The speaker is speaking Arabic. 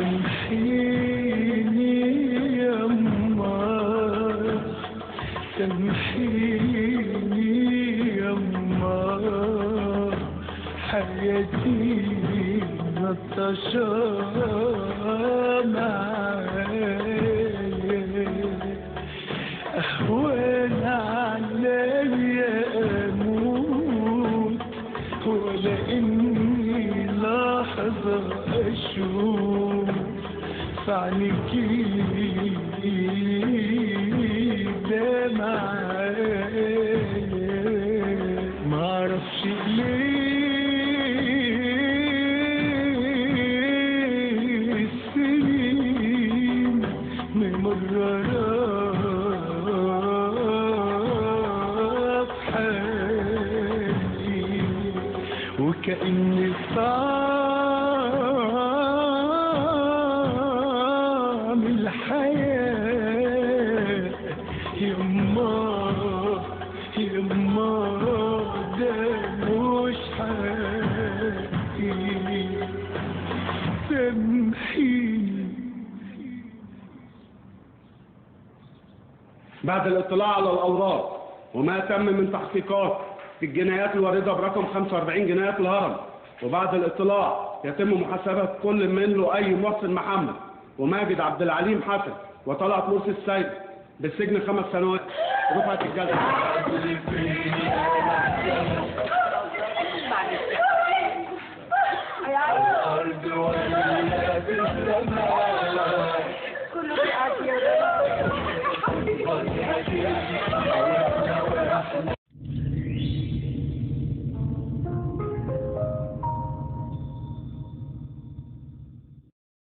سامحيني يما، سامحيني يما، حياتي نطشة معايا، أهون عليا أموت ولا إني لحظة أشوف في عينيكي دمعايا. معرفش ليه السنين ممررة في حالي، وكأني طعم الحياة يما يما، ده مش حقي، سامحيني. بعد الاطلاع على الأوراق وما تم من تحقيقات في الجنايات الواردة برقم 45 جنايات الهرم، وبعد الاطلاع يتم محاسبة كل من لؤي محسن محمد وماجد عبد العليم حسن وطلعت مرسي السيد بالسجن 5 سنوات. رفعت الجلسة.